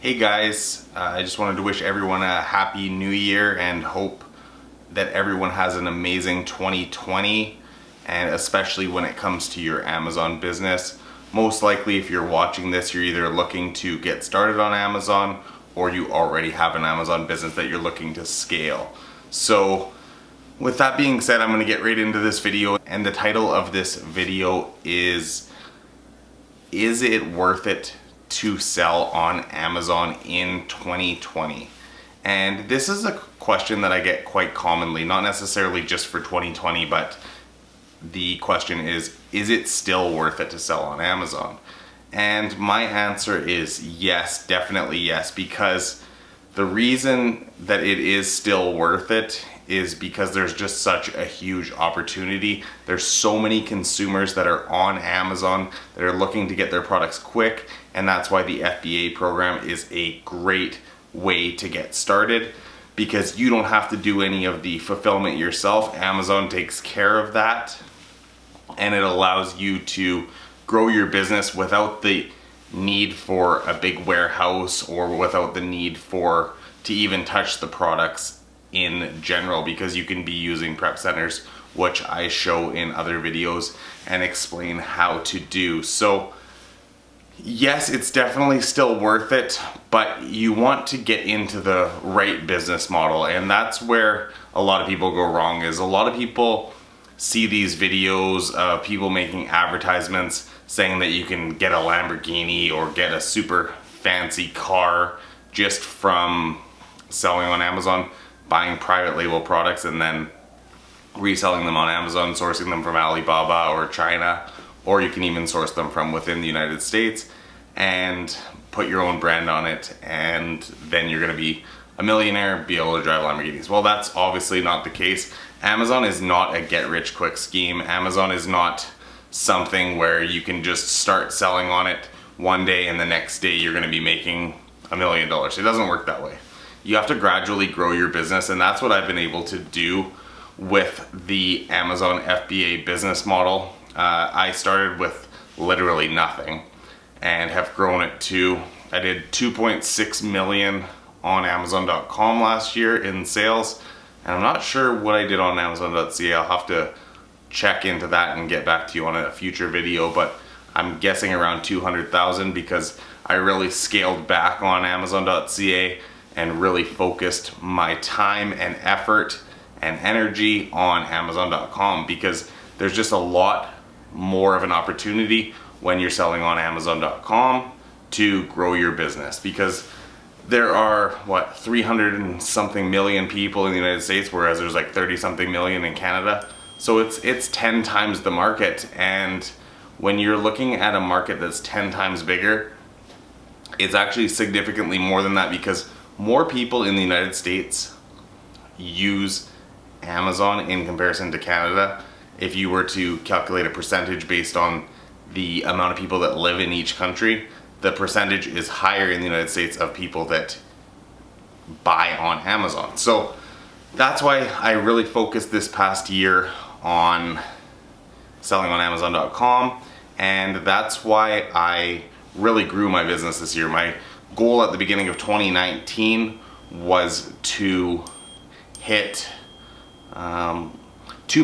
Hey guys, I just wanted to wish everyone a happy new year and hope that everyone has an amazing 2020, and especially when it comes to your Amazon business. Most likely if you're watching this, you're either looking to get started on Amazon or you already have an Amazon business that you're looking to scale. So with that being said, I'm going to get right into this video, and the title of this video is it worth it to sell on Amazon in 2020? And this is a question that I get quite commonly, not necessarily just for 2020, but the question is it still worth it to sell on Amazon? And my answer is yes, definitely yes, because the reason that it is still worth it is because there's just such a huge opportunity. There's so many consumers that are on Amazon that are looking to get their products quick, and that's why the FBA program is a great way to get started, because you don't have to do any of the fulfillment yourself. Amazon takes care of that, and it allows you to grow your business without the need for a big warehouse or without the need to even touch the products in general, because you can be using prep centers, which I show in other videos and explain how to do. So yes, it's definitely still worth it, but you want to get into the right business model, and that's where a lot of people go wrong. Is a lot of people see these videos of people making advertisements saying that you can get a Lamborghini or get a super fancy car just from selling on Amazon, buying private label products and then reselling them on Amazon, sourcing them from Alibaba or China, or you can even source them from within the United States and put your own brand on it, and then you're gonna be a millionaire, be able to drive Lamborghinis. Well, that's obviously not the case. Amazon is not a get-rich-quick scheme. Amazon is not something where you can just start selling on it one day and the next day you're gonna be making $1 million. It doesn't work that way. You have to gradually grow your business, and that's what I've been able to do with the Amazon FBA business model. I started with literally nothing and have grown it to, I did 2.6 million on Amazon.com last year in sales, and I'm not sure what I did on Amazon.ca. I'll have to check into that and get back to you on a future video, but I'm guessing around 200,000, because I really scaled back on Amazon.ca and really focused my time and effort and energy on Amazon.com, because there's just a lot more of an opportunity when you're selling on Amazon.com to grow your business, because there are 300 and something million people in the United States, whereas there's like 30 something million in Canada. So it's 10 times the market, and when you're looking at a market that's 10 times bigger, it's actually significantly more than that, because more people in the United States use Amazon in comparison to Canada. If you were to calculate a percentage based on the amount of people that live in each country, the percentage is higher in the United States of people that buy on Amazon. So that's why I really focused this past year on selling on Amazon.com, and that's why I really grew my business this year. My goal at the beginning of 2019 was to hit $2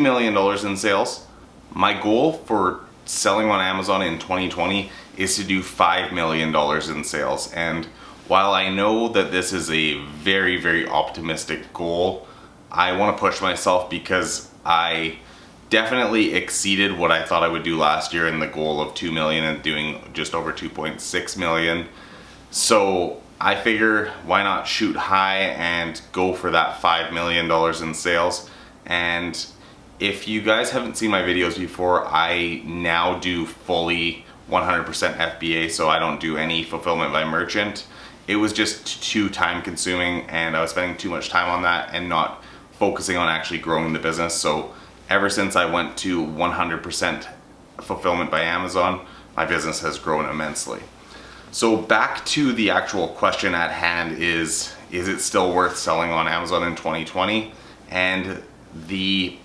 million in sales. My goal for selling on Amazon in 2020 is to do $5 million in sales. And while I know that this is a very, very optimistic goal, I want to push myself, because I definitely exceeded what I thought I would do last year in the goal of 2 million and doing just over 2.6 million. So I figure, why not shoot high and go for that $5 million in sales. And if you guys haven't seen my videos before, I now do fully 100% FBA, so I don't do any fulfillment by merchant. It was just too time consuming, and I was spending too much time on that and not focusing on actually growing the business. So ever since I went to 100% fulfillment by Amazon, my business has grown immensely. So back to the actual question at hand, is it still worth selling on Amazon in 2020? And the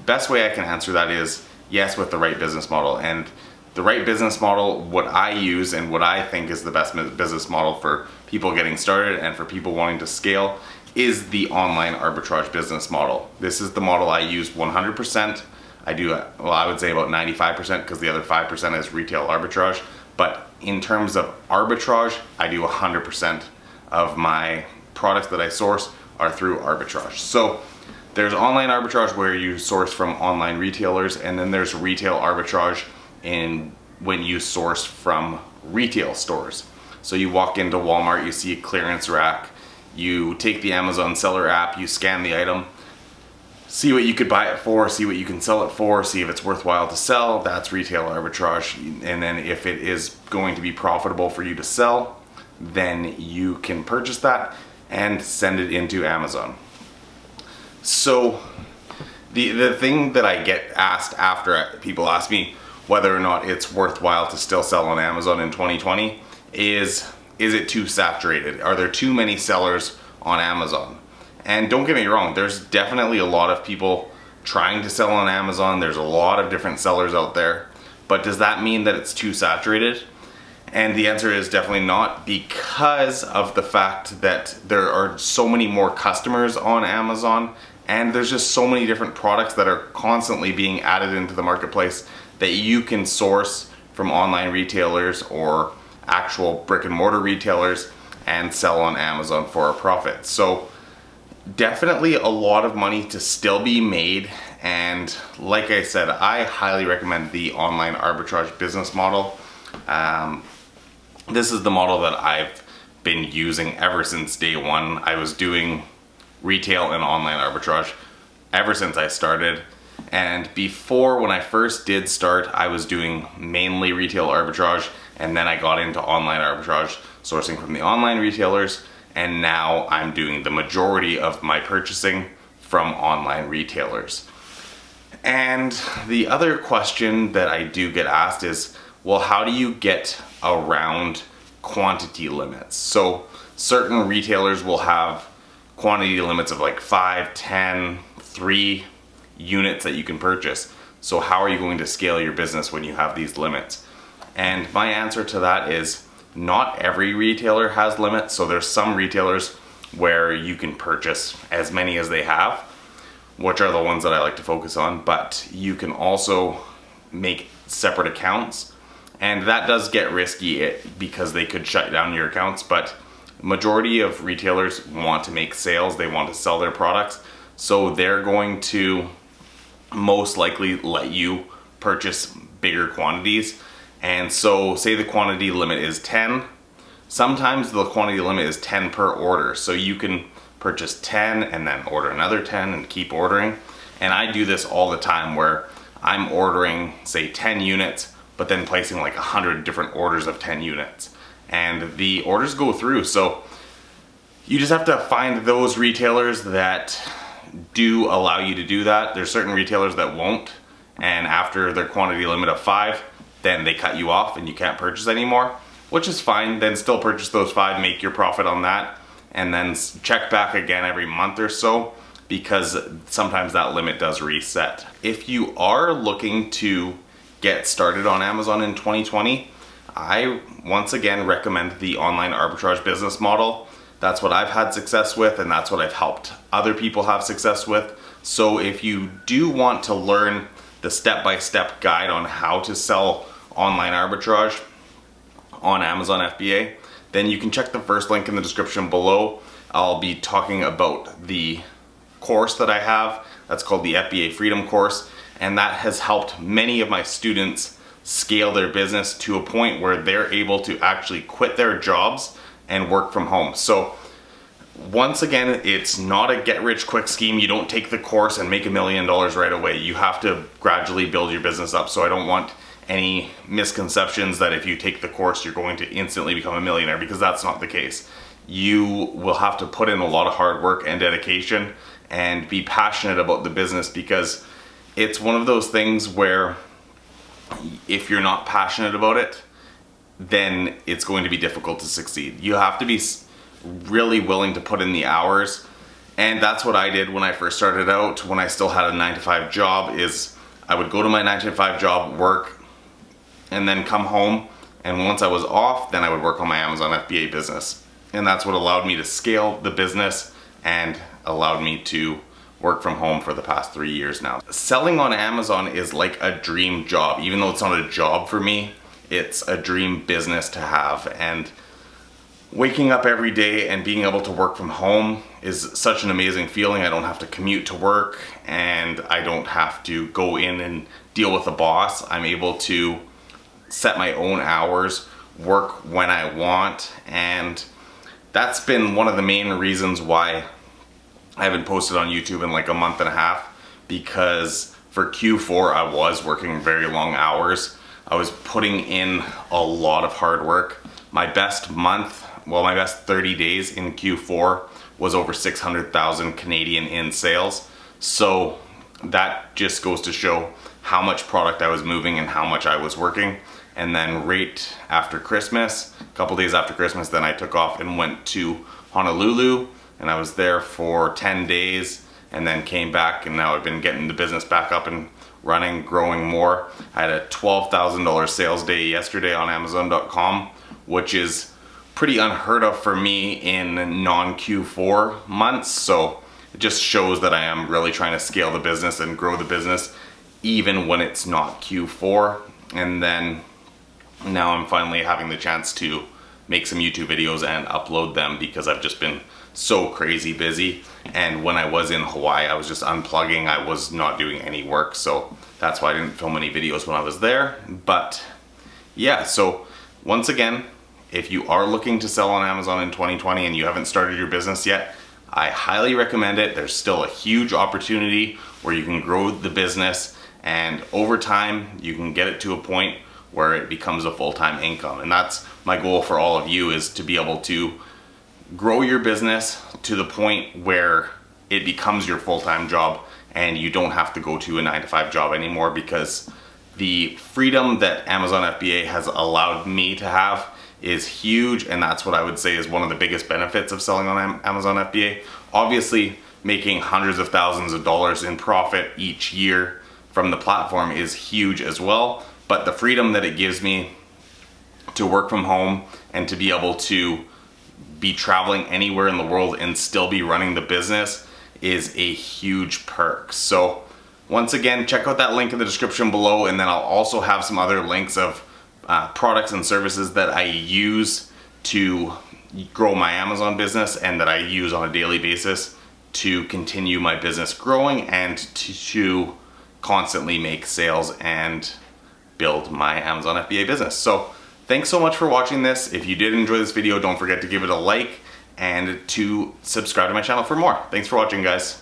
best way I can answer that is yes, with the right business model. And the right business model, what I use and what I think is the best business model for people getting started and for people wanting to scale, is the online arbitrage business model. This is the model I use 100%. I do, well, I would say about 95% because the other 5% is retail arbitrage. But in terms of arbitrage, I do 100% of my products that I source are through arbitrage. So there's online arbitrage where you source from online retailers, and then there's retail arbitrage when you source from retail stores. So you walk into Walmart, you see a clearance rack, you take the Amazon seller app, you scan the item, see what you could buy it for, see what you can sell it for, see if it's worthwhile to sell. That's retail arbitrage. And then if it is going to be profitable for you to sell, then you can purchase that and send it into Amazon. So the thing that I get asked after people ask me whether or not it's worthwhile to still sell on Amazon in 2020 is it too saturated? Are there too many sellers on Amazon? And don't get me wrong, there's definitely a lot of people trying to sell on Amazon. There's a lot of different sellers out there. But does that mean that it's too saturated? And the answer is definitely not, because of the fact that there are so many more customers on Amazon, and there's just so many different products that are constantly being added into the marketplace that you can source from online retailers or actual brick and mortar retailers and sell on Amazon for a profit. So definitely a lot of money to still be made, and like I said, I highly recommend the online arbitrage business model. This is the model that I've been using ever since day one. I was doing retail and online arbitrage ever since I started, and before, when I first did start, I was doing mainly retail arbitrage, and then I got into online arbitrage, sourcing from the online retailers, and now I'm doing the majority of my purchasing from online retailers. And the other question that I do get asked is, well, how do you get around quantity limits? So certain retailers will have quantity limits of like 5, 10, 3 units that you can purchase. So how are you going to scale your business when you have these limits? And my answer to that is, not every retailer has limits. So there's some retailers where you can purchase as many as they have, which are the ones that I like to focus on, but you can also make separate accounts, and that does get risky because they could shut down your accounts. But majority of retailers want to make sales, they want to sell their products, so they're going to most likely let you purchase bigger quantities. And so say the quantity limit is 10, sometimes the quantity limit is 10 per order. So you can purchase 10 and then order another 10 and keep ordering. And I do this all the time where I'm ordering, say, 10 units, but then placing like 100 different orders of 10 units. And the orders go through. So you just have to find those retailers that do allow you to do that. There's certain retailers that won't. And after their quantity limit of 5, then they cut you off and you can't purchase anymore, which is fine. Then still purchase those 5, make your profit on that, and then check back again every month or so, because sometimes that limit does reset. If you are looking to get started on Amazon in 2020, I once again recommend the online arbitrage business model. That's what I've had success with, and that's what I've helped other people have success with. So if you do want to learn the step-by-step guide on how to sell online arbitrage on Amazon FBA, then you can check the first link in the description below. I'll be talking about the course that I have. That's called the FBA Freedom Course, and that has helped many of my students scale their business to a point where they're able to actually quit their jobs and work from home. So once again, it's not a get-rich-quick scheme. You don't take the course and make $1 million right away. You have to gradually build your business up. So I don't want any misconceptions that if you take the course, you're going to instantly become a millionaire, because that's not the case. You will have to put in a lot of hard work and dedication and be passionate about the business, because it's one of those things where if you're not passionate about it, then it's going to be difficult to succeed. You have to be really willing to put in the hours, and that's what I did when I first started out. When I still had a 9-to-5 job, is I would go to my 9-to-5 job, work and then come home, and once I was off, then I would work on my Amazon FBA business. And that's what allowed me to scale the business and allowed me to work from home for the past 3 years now. Selling on Amazon is like a dream job. Even though it's not a job for me, it's a dream business to have. And waking up every day and being able to work from home is such an amazing feeling. I don't have to commute to work, and I don't have to go in and deal with the boss. I'm able to set my own hours, work when I want, and that's been one of the main reasons why I haven't posted on YouTube in like a month and a half, because for Q4 I was working very long hours. I was putting in a lot of hard work. My best month, well, my best 30 days in Q4 was over 600,000 Canadian in sales. So that just goes to show how much product I was moving and how much I was working. And then right after Christmas, a couple days after Christmas, then I took off and went to Honolulu, and I was there for 10 days and then came back, and now I've been getting the business back up and running, growing more. I had a $12,000 sales day yesterday on Amazon.com, which is pretty unheard of for me in non-Q4 months. So it just shows that I am really trying to scale the business and grow the business even when it's not Q4. And then now I'm finally having the chance to make some YouTube videos and upload them, because I've just been so crazy busy. And when I was in Hawaii, I was just unplugging. I was not doing any work, so that's why I didn't film any videos when I was there. But yeah, so once again, if you are looking to sell on Amazon in 2020 and you haven't started your business yet, I highly recommend it. There's still a huge opportunity where you can grow the business, and over time you can get it to a point where it becomes a full-time income. And that's my goal for all of you, is to be able to grow your business to the point where it becomes your full-time job and you don't have to go to a 9-to-5 job anymore, because the freedom that Amazon FBA has allowed me to have is huge. And that's what I would say is one of the biggest benefits of selling on Amazon FBA. Obviously, making hundreds of thousands of dollars in profit each year from the platform is huge as well. But the freedom that it gives me to work from home and to be able to be traveling anywhere in the world and still be running the business is a huge perk. So once again, check out that link in the description below, and then I'll also have some other links of products and services that I use to grow my Amazon business and that I use on a daily basis to continue my business growing and to constantly make sales and build my Amazon FBA business. So thanks so much for watching this. If you did enjoy this video, don't forget to give it a like and to subscribe to my channel for more. Thanks for watching, guys.